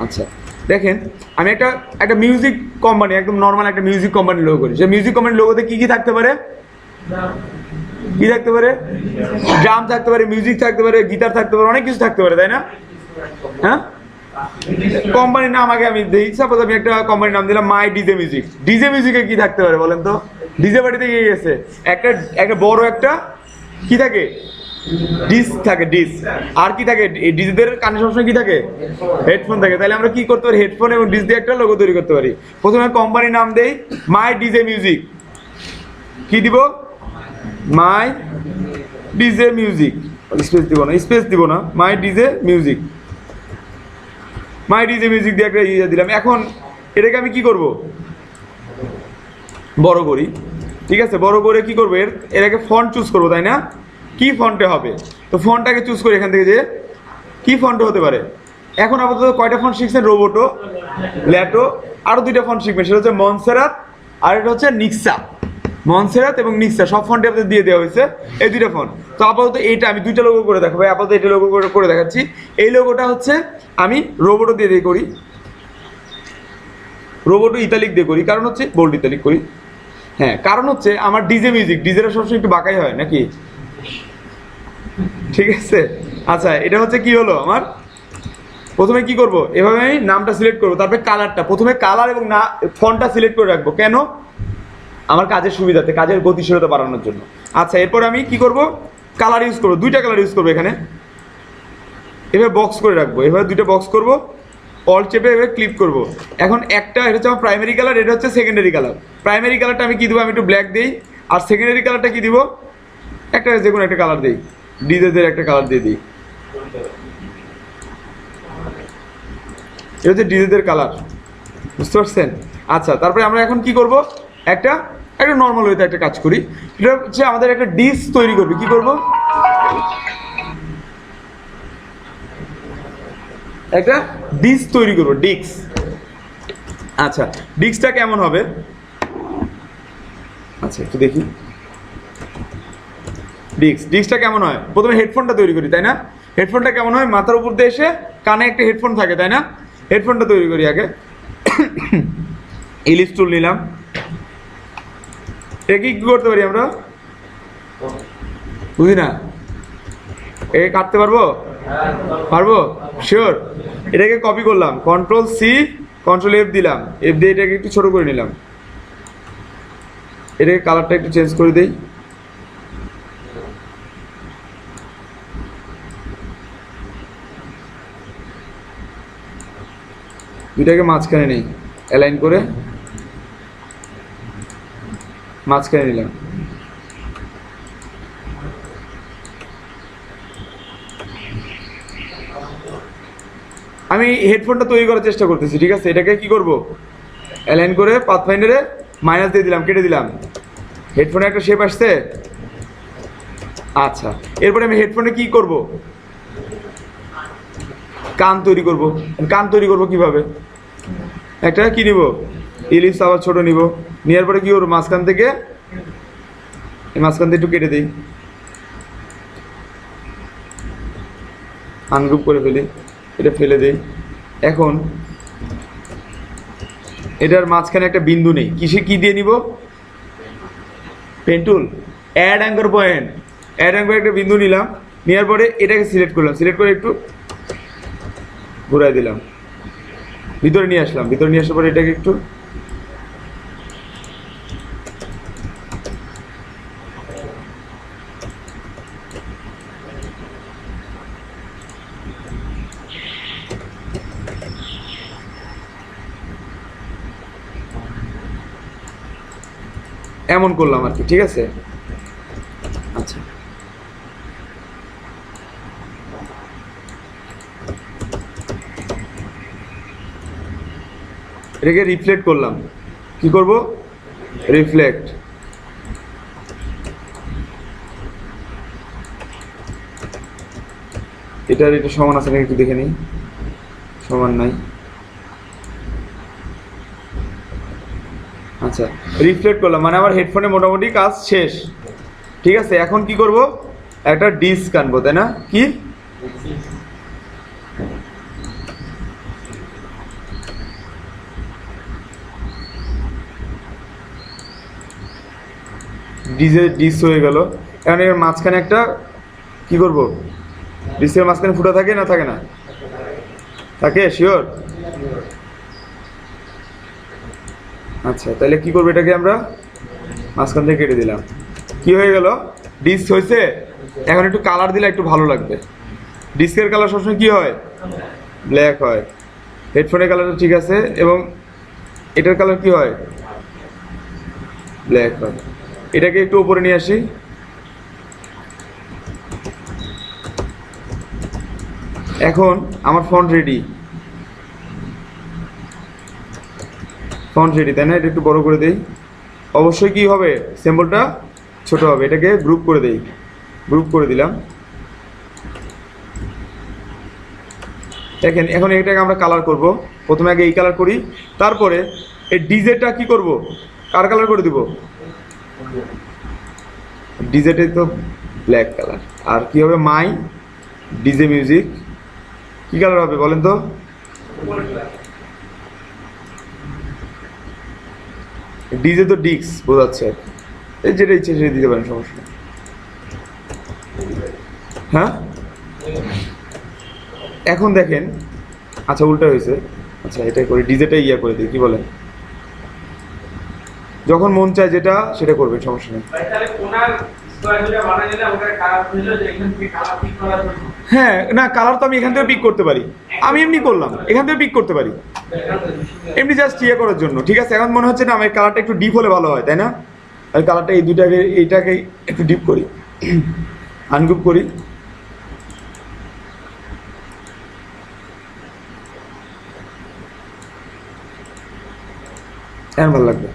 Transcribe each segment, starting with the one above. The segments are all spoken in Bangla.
আচ্ছা দেখেন আমি একটা মিউজিক কোম্পানি, একদম নর্মাল একটা মিউজিক কোম্পানির লোগো করি। সেই মিউজিক কোম্পানির লোগোতে কি থাকতে পারে? কি থাকতে পারে? ড্রাম থাকতে পারে, মিউজিক থাকতে পারে, গিটার থাকতে পারে, অনেক কিছু থাকতে পারে, তাই না? হ্যাঁ, কোম্পানির নাম আগে আমি দিই। সাপোজ আমি একটা কোম্পানির নাম দিলাম মাই ডিজে মিউজিক। ডিজে মিউজিকে কি থাকতে পারে বলেন তো? ডিজে পার্টিতে গিয়ে গেছে একটা বড় একটা কি থাকে? ডিস থাকে, ডিস। আর কি থাকে? ডিজেদের কানে সবসময় কি থাকে? হেডফোন থাকে। তাহলে আমরা কি করতে পারি? হেডফোন এবং ডিস দিয়ে একটা লোগো তৈরি করতে পারি। প্রথমে কোম্পানির নাম দেই মাই ডিজে মিউজিক। কি দিব? মাই ডিজে মিউজিক। স্পেস দিব না, মাই ডিজে মিউজিক। মাই ডিজে মিউজিক দিয়ে একটা ইয়ে দিলাম। এখন এটাকে আমি কি করব? বড় করি। ঠিক আছে, বড় করে কি করবো? এটাকে ফন্ট চুজ করবো, তাই না? কি ফন্টে হবে? তো ফন্টটাকে চুজ করি এখান থেকে, যে কি ফন্টে হতে পারে। এখন আপাতত কয়টা ফন্ট শিখছেন? রোবোটো, ল্যাটো, আরো দুইটা ফন্ট শিখবেন। সেটা হচ্ছে মনসেরাত আর এটা হচ্ছে নিক্সা। মনসেরাত এবং নিক্সা সব ফন্টে আপনাদের দিয়ে দেওয়া হয়েছে, এই দুইটা ফন্ট। তো আপাতত এইটা আমি দুইটা লোগো করে দেখাবো। আপাতত এটা লোগো করে দেখাচ্ছি। এই লোগোটা হচ্ছে আমি রোবোটো দিয়ে করি, রোবোটো ইতালিক দিয়ে করি। কারণ হচ্ছে বোল্ড ইতালিক করি। হ্যাঁ, কারণ হচ্ছে আমার ডিজে মিউজিক, ডিজেরা সবসময় একটু বাঁকাই হয় নাকি? ঠিক আছে। আচ্ছা, এটা হচ্ছে কি হলো আমার? প্রথমে কি করব? এভাবে আমি নামটা সিলেক্ট করবো, তারপরে কালারটা, প্রথমে কালার এবং না ফন্টটা সিলেক্ট করে রাখবো। কেন? আমার কাজের সুবিধাতে, কাজের গতিশীলতা বাড়ানোর জন্য। আচ্ছা, এরপর আমি কি করব? কালার ইউজ করবো, দুইটা কালার ইউজ করবো এখানে। এভাবে বক্স করে রাখবো, এভাবে দুইটা বক্স করব, অল্ট চেপে এভাবে ক্লিক করব। এখন একটা এটা হচ্ছে আমার প্রাইমারি কালার, এটা হচ্ছে সেকেন্ডারি কালার। প্রাইমারি কালারটা আমি কি দেবো? আমি একটু ব্ল্যাক দিই। আর সেকেন্ডারি কালারটা কি দিব? একটা যে কোনো একটা কালার দিই, ডিজেদের একটা কালার দিয়ে দিই। এটা হচ্ছে ডিজেদের কালার, বুঝতে পারছেন? আচ্ছা, তারপরে আমরা এখন কি করব? একটা নর্মাল ওয়েতে একটা কাজ করি। এটা হচ্ছে আমাদের একটা ডিস তৈরি করবে। কি করব? একটা ডিস তৈরি করবো, ডিক্স। আচ্ছা, ডিক্সটা কেমন হবে? আচ্ছা, একটু দেখি ডিক্সটা কেমন হয়। প্রথমে হেডফোনটা তৈরি করি, তাই না? হেডফোনটা কেমন হয়? মাথার উপর দিয়ে এসে কানে একটা হেডফোন থাকে, তাই না? হেডফোনটা তৈরি করি আগে। ইলিশ টুল নিলাম। এটা কি করতে পারি আমরা? বুঝি না। একে কাটতে পারবো? পারবো, শিওর। এটাকে কপি করলাম, কন্ট্রোল সি কন্ট্রোল এফ দিলাম, এফ দিয়ে এটাকে একটু ছোট করে নিলাম। এটাকে কালারটা একটু চেঞ্জ করে দেই। দুইটাকে মাঝখানে নেই, অ্যালাইন করে মাঝখানে নিলাম। আমি হেডফোনটা তৈরি করার চেষ্টা করতেছি, ঠিক আছে? এটাকে কি করব? অ্যালাইন করে পাথফাইন্ডারে মাইনাস দিয়ে দিলাম, কেটে দিলাম। হেডফোনে একটা শেপ আসছে। আচ্ছা, এরপরে আমি হেডফোনে কি করব? কান তৈরি করব। কান তৈরি করব কিভাবে? একটা কি নিব? ইলিশ আবার ছোট নিব। নেওয়ার পরে কি করবো? মাঝখান থেকে একটু কেটে দিই, আনগ্রুপ করে ফেলি, এটা ফেলে দিই। এখন এটার মাঝখানে একটা বিন্দু নেই, কি দিয়ে নিব? Pen tool, add anchor point. Add anchor একটা বিন্দু নিলাম, নেওয়ার পরে এটাকে সিলেক্ট করলাম, সিলেক্ট করে একটু ঘুরাই দিলাম, ভিতরে নিয়ে আসলাম। ভিতরে নিয়ে আসার পরে এটাকে একটু এমন করলাম আর কি, ঠিক আছে? আচ্ছা, এটাকে রিফ্লেক্ট করলাম। কি করব? রিফ্লেক্ট। এটা সমান আছে নাকি একটু দেখে নিই। সমান নাই। আচ্ছা, রিফ্লেক্ট করলাম, মানে আমার হেডফোনে মোটামুটি কাজ শেষ, ঠিক আছে? এখন কি করব? একটা ডিস্ক আনবো, তাই না? কি ডিস হয়ে গেল। এখন এর মাঝখানে একটা কি করব, ডিসের মাঝখানে ফুটা থাকে না থাকে না? থাকে, শিওর? আচ্ছা, তাহলে কি করবো, এটাকে আমরা মাঝখান থেকে কেটে দিলাম। কি হয়ে গেল, ডিস হয়েছে। এখন একটু কালার দিলে একটু ভালো লাগবে। ডিস্কের কালার সবসময় কি হয়, ব্ল্যাক হয়। হেডফোনের কালারটা ঠিক আছে, এবং এটার কালার কি হয়, ব্ল্যাক হয়। এটাকে একটু উপরে নিয়ে আসি। এখন আমার ফন্ট রেডি, তাই না? এটা একটু বড় করে দেই। অবশ্যই কি হবে, সিম্বলটা ছোট হবে। এটাকে গ্রুপ করে দেই, গ্রুপ করে দিলাম। দেখেন এখন এটাকে আমরা কালার করব। প্রথমে আগে এই কালার করি, তারপরে এই ডিজেটা কি করব, কার কালার করে দিব? ডিজেটে তো ব্ল্যাক কালার। আর কি হবে, মাই ডিজে মিউজিক কি কালার হবে বলেন তো? ডিজে তো ডিক্স বোঝাচ্ছে, এই যেটা ইচ্ছে সেটা দিতে পারেন, সমস্যা। হ্যাঁ, এখন দেখেন, আচ্ছা উল্টা হয়েছে। আচ্ছা এটাই করি, ডিজেটাই ইয়া করে দিই, কি বলেন? যখন মন চায় যেটা সেটা করবেন, সমস্যা নেই। হ্যাঁ, না কালার তো আমি এখান থেকে পিক করতে পারি। আমি এমনি করলাম, এখান থেকে পিক করতে পারি, এমনি জাস্ট ইয়ে করার জন্য। ঠিক আছে, এখন মনে হচ্ছে না আমার কালারটা একটু ডিপ হলে ভালো হয়, তাই না? আর কালারটা এই দুটাকে, এইটাকে একটু ডিপ করি, আনগ্রুপ করি। এখন ভালো লাগবে।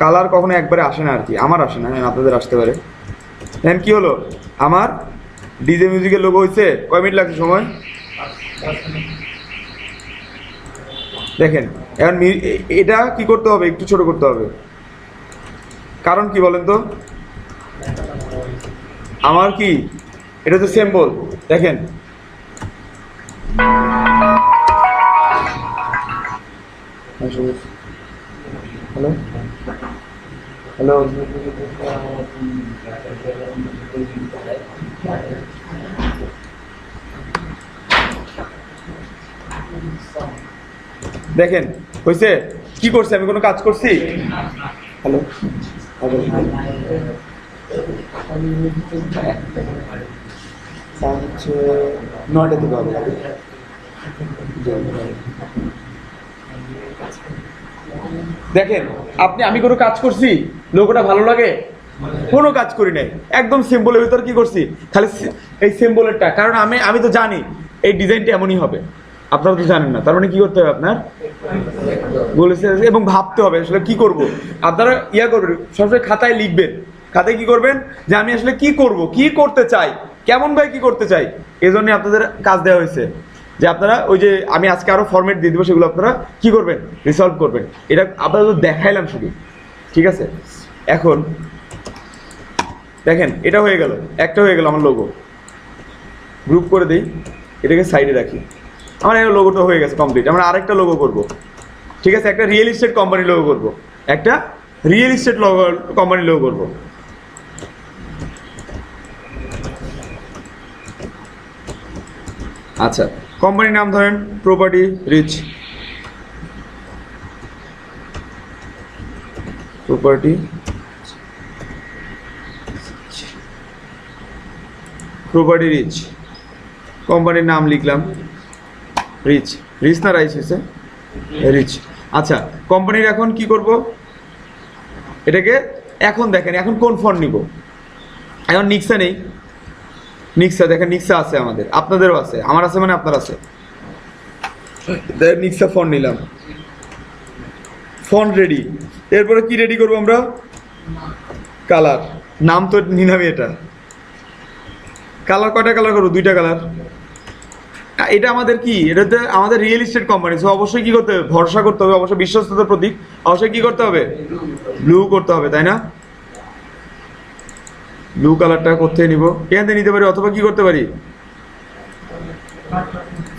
কালার কখনো একবারে আসে না আর কি, আমার আসে না, আপনাদের আসতে পারে। এখন কি হলো, আমার ডিজে মিউজিকের লোগো হয়েছে। কয় মিনিট লাগছে সময় দেখেন। এখন এটা কি করতে হবে, একটু ছোট করতে হবে। কারণ কি বলেন তো, আমার কি এটা তো সিম্বল, দেখেন হ্যালো হ্যালো, দেখেন হয়েছে। কি করছে, আমি কোনো কাজ করছি? হ্যালো, হচ্ছে 9টা থেকে হবে। দেখেন আপনি, আমি কোনো কাজ করছি লোগোটা ভালো লাগে? কোনো কাজ করি নাই, একদম সিম্বলের ভিতর কি করছি, খালি এই সিম্বলেরটা। কারণ আমি তো জানি এই ডিজাইনটা এমনই হবে, আপনারা তো জানেন না। তার মানে কি করতে হবে, আপনার বলেছে এবং ভাবতে হবে আসলে কি করব। আপনারা ইয়া করবেন, সবসময় খাতায় লিখবেন। খাতায় কি করবেন, যে আমি আসলে কি করব, কি করতে চাই, কেমন ভাই কি করতে চাই। এই জন্য আপনাদের কাজ দেওয়া হয়েছে যে আপনারা ওই যে আমি আজকে আরো ফরম্যাট দিয়ে দেবো, সেগুলো আপনারা কি করবেন, রিসলভ করবেন। এটা আপনারা তো দেখাইলাম শুধু, ঠিক আছে? এখন দেখেন এটা হয়ে গেল, একটা হয়ে গেল আমার লোগো। গ্রুপ করে দিই, এটাকে সাইডে রাখি। আমার একটা লোগোটা হয়ে গেছে কমপ্লিট। আমরা আরেকটা লোগো করব, ঠিক আছে? একটা রিয়েল এস্টেট কোম্পানির লোগো করব, একটা রিয়েল এস্টেট কোম্পানির লোগো করব। আচ্ছা, কোম্পানির নাম ধরেন প্রপার্টি রিচ, প্রপার্টি রিচ। কোম্পানির নাম লিখলাম রিচ। রিচ না রাইস হয়েছে, রিচ। আচ্ছা, কোম্পানির এখন কি করব, এটাকে এখন দেখেন এখন কোন ফন্ট নিব। এখন নিক্সা নেই, নিক্সা দেখেন, নিক্সা আছে আমাদের, আপনাদেরও আছে, আমার আছে মানে আপনার আছে। নিক্সা ফন্ট নিলাম, ফন্ট রেডি। এরপরে কি রেডি করবো আমরা, কালার। নাম তো নিলামই, এটা কালার। কয়টা কালার করবো, 2টা কালার। এটা আমাদের কি, এটাতে আমাদের রিয়েল এস্টেট কোম্পানি, সো অবশ্যই কি করতে হবে, ভরসা করতে হবে, অবশ্যই বিশ্বস্ততার প্রতীক। অবশ্যই কি করতে হবে, ব্লু করতে হবে, তাই না? ব্লু কালারটা কোথায় নিব, এখান থেকে নিতে পারি, অথবা কি করতে পারি,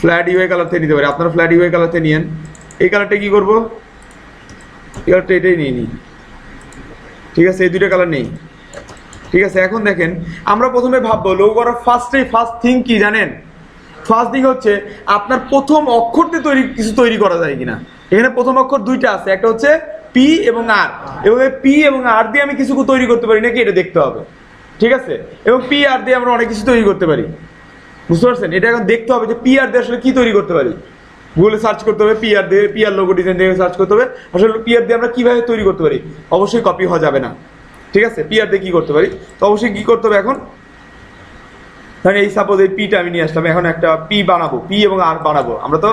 ফ্ল্যাট ইউআই কালার থেকে নিতে পারি। আপনারা ফ্ল্যাট ইউআই কালার থেকে নিয়েন। এই কালারটা কি করবো, এই কালারটা এটাই নিয়ে নিই, ঠিক আছে, এই দুইটা কালার নেই। ঠিক আছে, এখন দেখেন আমরা প্রথমে ভাববো লোগো করার ফার্স্ট থিং কি জানেন? ফার্স্ট থিং হচ্ছে আপনার প্রথম অক্ষর দিয়ে কিছু তৈরি করা যায় কিনা। এখানে প্রথম অক্ষর দুইটা আছে, একটা হচ্ছে পি এবং আর, এবং পি এবং আর দিয়ে আমি কিছু তৈরি করতে পারি নাকি এটা দেখতে হবে। ঠিক আছে, এবং পি আর দিয়ে আমরা অনেক কিছু তৈরি করতে পারি, বুঝতে পারছেন? এটা এখন দেখতে হবে যে পি আর দিয়ে আসলে কি তৈরি করতে পারি। গুগলে সার্চ করতে হবে, পি আর লোগো ডিজাইন দিয়ে সার্চ করতে হবে আসলে পি আর দিয়ে আমরা কিভাবে তৈরি করতে পারি। অবশ্যই কপি হওয়া যাবে না। ঠিক আছে, পি আর দিয়ে কি করতে পারি, তো অবশ্যই কি করতে হবে এখন, ধরেন এই সাপোজ এই পিটা আমি নিয়ে আসলাম, এখন একটা পি বানাবো, পি এবং আর বানাবো। আমরা তো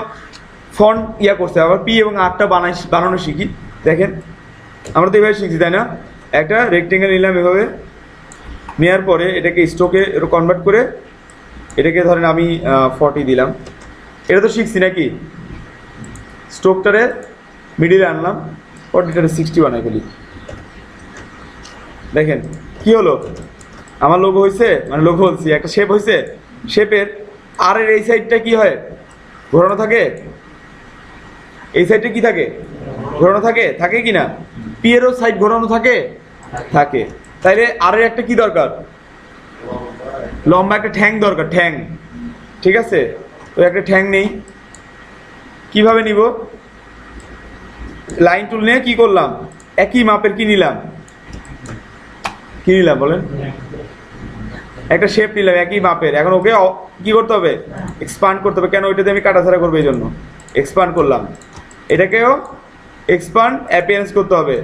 ফন্ট করতে আবার পি এবং আরটা বানানো শিখি। দেখেন আমরা তো এভাবে শিখছি, তাই না? একটা রেক্টেঙ্গেল নিলাম, এভাবে নেওয়ার পরে এটাকে স্ট্রোকে কনভার্ট করে এটাকে ধরেন আমি 40 দিলাম। এটা তো শিখছি নাকি? স্ট্রোকটারে মিডিলে আনলাম, 40টারে 60 বানাই ফেলি। দেখেন কি হলো, আমার লোগো হয়েছে, মানে লোগো বলছি একটা শেপ হয়েছে। শেপের আর এর এই সাইডটা কি হয়, ঘোরানো থাকে। এই সাইডটা কি থাকে, ঘোরানো থাকে, থাকে কি না? পি এরও সাইড ঘোরানো থাকে, থাকে। তাইলে আর এর একটা কি দরকার, লম্বা একটা ঠ্যাং দরকার, ঠ্যাং। ঠিক আছে, তো একটা ঠ্যাং নেই, কিভাবে নিব? লাইন টুল নিয়ে কি করলাম, একই মাপের কি নিলাম, কি নিলাম বলেন, একটা শেপ নিলাম একই মাপের। এখন ওকে কি করতে হবে, এক্সপান্ড করতে হবে। কেন? ওইটাতে আমি কাটাছাড়া করবো, এই জন্য এক্সপান্ড করলাম। এটাকেও এক্সপান্ড অ্যাপিয়ারেন্স করতে হবে,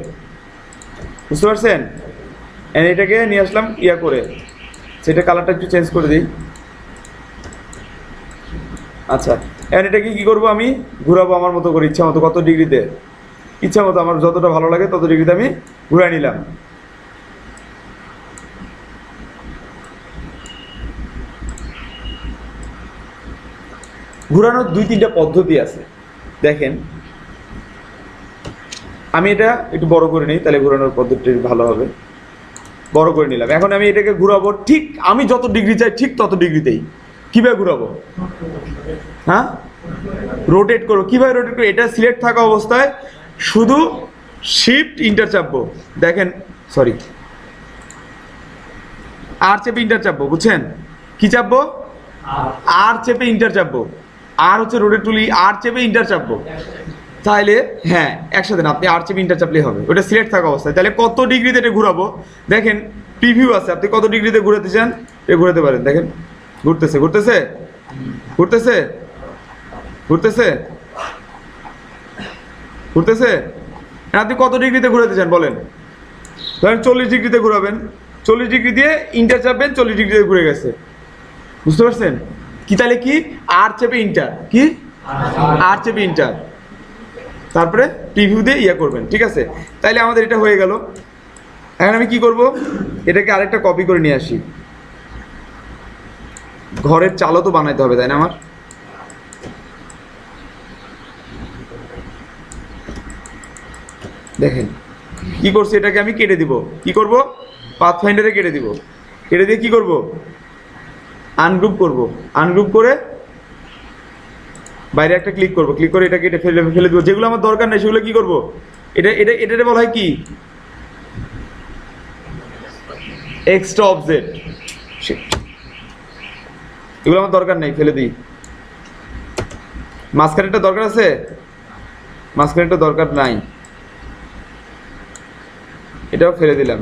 বুঝতে পারছেন? এটাকে নিয়ে আসলাম করে, সেটা কালারটা একটু চেঞ্জ করে দিই। আচ্ছা, এখন এটাকে কি করবো, আমি ঘুরাবো আমার মতো করে, ইচ্ছা মতো, কত ডিগ্রিতে ইচ্ছা মতো, আমার যতটা ভালো লাগে তত ডিগ্রিতে আমি ঘুরাই নিলাম। ঘুরানোর 2-3টা পদ্ধতি আছে। দেখেন আমি এটা একটু বড় করে নিই, তাহলে ঘুরানোর পদ্ধতি ভালো হবে। বড় করে নিলাম, এখন আমি এটাকে ঘুরাবো ঠিক আমি যত ডিগ্রি চাই ঠিক তত ডিগ্রিতেই। কিভাবে ঘুরাবো? হ্যাঁ, রোটেট করবো। কিভাবে রোটেট করবো? এটা সিলেক্ট থাকা অবস্থায় শুধু শিফট ইন্টার চাপবো। দেখেন, সরি, আর চেপে ইন্টার চাপবো, বুঝছেন? কি চাপবো? আর চেপে ইন্টার চাপবো। আর হচ্ছে রোটেট টুল, আর চেপে ইন্টার চাপবো। তাহলে হ্যাঁ, একসাথে না, আপনি আর চেপে ইন্টার চাপলেই হবে, ওটা সিলেক্ট থাকা অবস্থায়। তাহলে কত ডিগ্রিতে এটা ঘুরাবো? দেখেন প্রিভিউ আছে, আপনি কত ডিগ্রিতে ঘুরাতে চান এটা ঘুরাতে পারেন। দেখেন ঘুরতেছে, ঘুরতেছে, ঘুরতেছে, ঘুরতেছে, ঘুরতেছে। আপনি কত ডিগ্রিতে ঘুরাতে চান বলেন? ধরেন 40 ডিগ্রিতে ঘুরাবেন, 40 ডিগ্রি দিয়ে ইন্টার চাপবেন, 40 ডিগ্রিতে ঘুরে গেছে, বুঝতে পারছেন? কি তাহলে কি, আর চেপে ইন্টার, কি আর চেপে ইন্টার, তারপরে প্রিভিউ দিয়ে করবেন। ঠিক আছে, তাইলে আমাদের এটা হয়ে গেল। এখন আমি কি করব, এটাকে আরেকটা কপি করে নিয়ে আসি। ঘরের চালও তো বানাইতে হবে, তাই না? আমার দেখেন কি করছি, এটাকে আমি কেটে দিব। কি করব, পাথফাইন্ডারে কেটে দিব। কেটে দিয়ে কি করব, আনগ্রুপ করব। আনগ্রুপ করে বাইরে একটা ক্লিক করব, ক্লিক করে এটাকে ফেলে দেবো। যেগুলো আমার দরকার নেই সেগুলো কি করব, এটা বলা হয় কি, এক্সট্রা অবজেক্ট। এগুলো আমার দরকার নেই, ফেলে দিই। মাঝখানেরটা দরকার আছে, মাঝখানেরটা দরকার নাই, এটাও ফেলে দিলাম।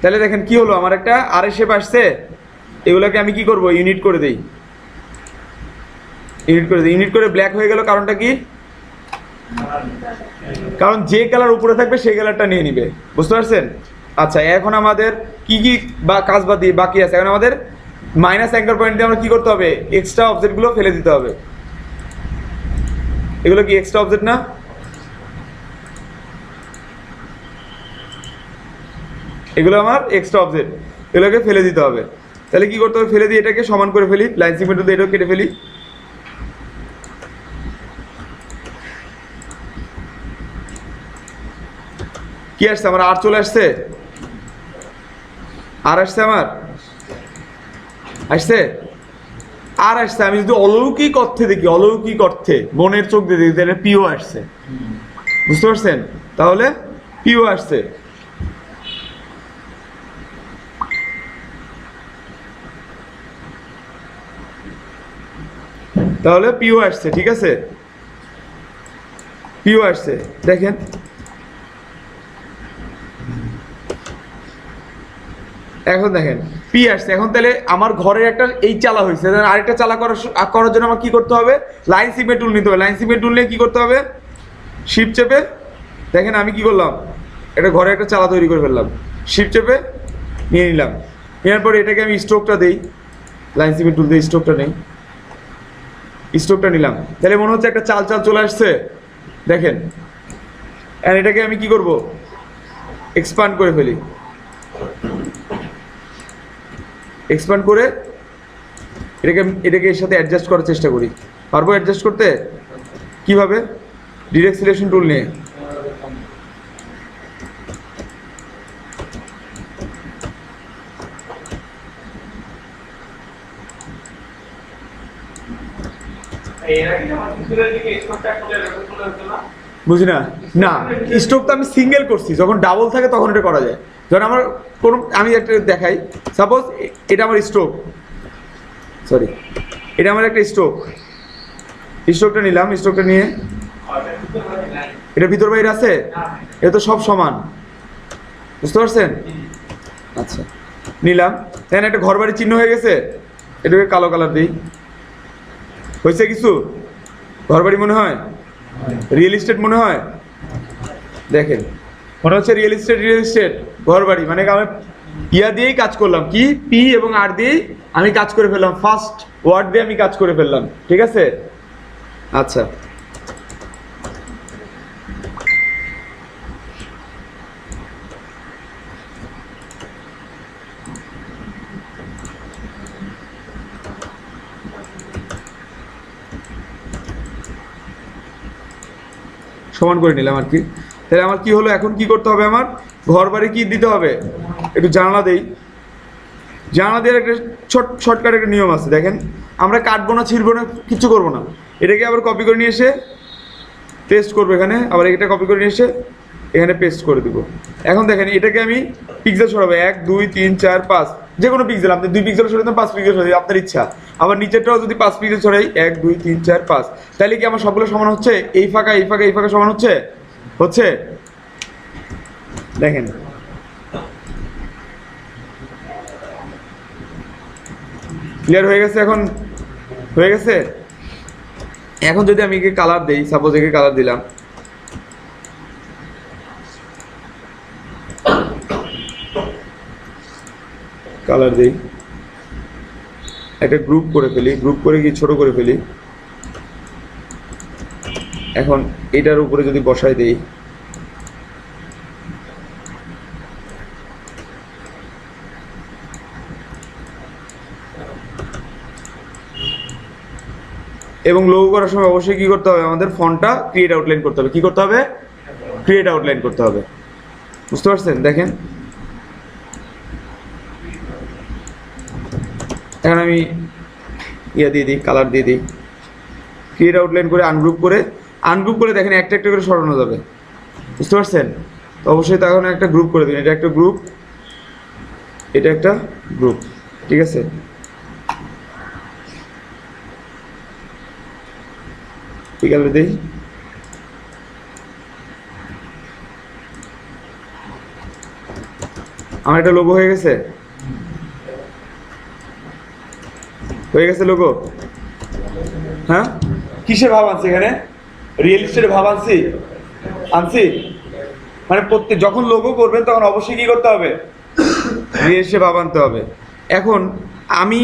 তাহলে দেখেন কি হলো, আমার একটা আর শেপ আসছে। এগুলোকে আমি কি করব, ইউনিট করে দিই। ইউনিট করে ব্ল্যাক হয়ে গেল। কারণটা কি, কারণ যে কালার উপরে থাকবে সেই কালারটা নিয়ে নিবে, বুঝতে পারছেন? আচ্ছা, এখন আমাদের কি কি কাজ বাকি আছে। এখন আমাদের মাইনাস অ্যাঙ্কার পয়েন্ট দিয়ে আমরা কি করতে হবে, এক্সট্রা অবজেক্টগুলো ফেলে দিতে হবে। এগুলো কি এক্সট্রা অবজেক্ট না? এগুলো আমার এক্সট্রা অবজেক্ট, এগুলোকে ফেলে দিতে হবে। তাহলে কি করতে হবে, ফেলে দিয়ে এটাকে সমান করে ফেলি, লাইন সেগমেন্ট দিয়ে এটাও কেটে ফেলি। কি আসছে আমার, আর চলে আসছে, আর আসছে, আমার আসছে, আর আসছে। আমি যদি অলৌকিক অর্থে দেখি, অলৌকিক অর্থে মনের চোখ দিয়ে দেখি, তাহলে পিও আসছে, বুঝতে পারছেন? তাহলে পিও আসছে। তাহলে পিও আসছে, ঠিক আছে, পিও আসছে। দেখেন এখন দেখেন পি আসছে। এখন তাহলে আমার ঘরের একটা এই চালা হয়েছে, আরেকটা চালা করার জন্য আমার কি করতে হবে, লাইন সিগমেন্ট টুল নিতে হবে। লাইন সিগমেন্ট টুল নিয়ে কি করতে হবে, শিপ চেপে, দেখেন আমি কি করলাম, এটা ঘরে একটা চালা তৈরি করে ফেললাম, শিপ চেপে নিয়ে নিলাম। নেওয়ার পরে এটাকে আমি স্ট্রোকটা দিই, লাইন সিগমেন্ট টুল দিয়ে স্ট্রোকটা নেই, স্ট্রোকটা নিলাম। তাহলে মনে হচ্ছে একটা চাল চাল চলে আসছে। দেখেন এটাকে আমি কি করব, এক্সপান্ড করে ফেলি, এক্সপান্ড করে এটাকে এর সাথে অ্যাডজাস্ট করার চেষ্টা করি। পারবো অ্যাডজাস্ট করতে? কিভাবে? ডিরেক্ট সিলেকশন টুল নিয়ে। বুঝি না, না স্ট্রোক তো আমি সিঙ্গেল করছি, যখন ডাবল থাকে তখন এটা করা যায়। যখন আমার কোনো, আমি একটা দেখাই, সাপোজ এটা আমার স্ট্রোক, সরি এটা আমার একটা স্ট্রোক, স্ট্রোকটা নিলাম, স্ট্রোকটা নিয়ে এটা ভিতর বাইরে আছে, এটা তো সব সমান, বুঝতে পারছেন? আচ্ছা নিলাম, দেখেন একটা ঘর বাড়ির চিহ্ন হয়ে গেছে, এটাকে কালো কালার দিই, হয়েছে কিছু? ঘর বাড়ি মনে হয়, রিয়েল এস্টেট মনে হয়, দেখেন মনে হচ্ছে রিয়েল এস্টেট ঘর বাড়ি, মানে আমি ইয়া দিয়েই কাজ করলাম, কি পি এবং আর দিয়েই আমি কাজ করে ফেললাম, ফার্স্ট ওয়ার্ড দিয়ে আমি কাজ করে ফেললাম, ঠিক আছে? আচ্ছা সমান করে নিলাম আর কি। তাহলে আমার কি হলো, এখন কি করতে হবে, আমার ঘর বাড়ি কি দিতে হবে, একটু জানালা দেই। জানালা দেওয়ার একটা শর্টকাট একটা নিয়ম আছে, দেখেন আমরা কাটবো না, ছিঁড়বো না, কিচ্ছু করবো না, এটাকে আবার কপি করে নিয়ে এসে পেস্ট করবো এখানে, আবার এটা কপি করে নিয়ে এসে এখানে পেস্ট করে দিব। এখন দেখেন এটাকে আমি পিক্সেল সরাবো, 1 2 3 4 5, যে কোনো পিক্সেল, আপনি 2 পিক্সেল সরাতে 5 পিক্সেল সরাই, আপনার ইচ্ছা। আবার নিচেরটাও যদি 5 পিক্সেল সরাই, 1 2 3 4 5, তাহলে কি আমার সবগুলো সমান হচ্ছে? এই ফাঁকা এই ফাঁকা এই ফাঁকা সমান হচ্ছে, হচ্ছে? দেখেন ক্লিয়ার হয়ে গেছে? এখন হয়ে গেছে। এখন যদি আমি একে কালার দেই, সাপোজ একে কালার দিলাম, কালার দিই, একটা গ্রুপ করে ফেলি, গ্রুপ করে কি ছোট করে ফেলি। এখন এটার উপরে যদি বসাই দেই, এবং লোগো করার সময় অবশ্যই কি করতে হবে, আমাদের ফন্টটা ক্রিয়েট আউটলাইন করতে হবে। কি করতে হবে? ক্রিয়েট আউটলাইন করতে হবে, বুঝতে পারছেন? দেখেন এখন আমি ইয়ে দিয়ে দিই, কালার দিয়ে দিই, ক্রিয়েট আউটলাইন করে আনগ্রুপ করে দেখেন একটা একটা করে সরানো যাবে, বুঝতে পারছেন? তো অবশ্যই তখন একটা গ্রুপ করে দিন, এটা একটা গ্রুপ, এটা একটা গ্রুপ, ঠিক আছে? ঠিক আছে দিই, আমার একটা লোগো হয়ে গেছে, হয়ে গেছে লোগো। হ্যাঁ, কিসের ভাব আনছি এখানে? রিয়েল এস্টেটের ভাব আনছি। মানে প্রত্যেক যখন লোগো করবেন তখন অবশ্যই কি করতে হবে, রিয়েল এস্টেট ভাব আনতে হবে। এখন আমি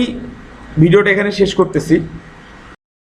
ভিডিওটা এখানে শেষ করতেছি।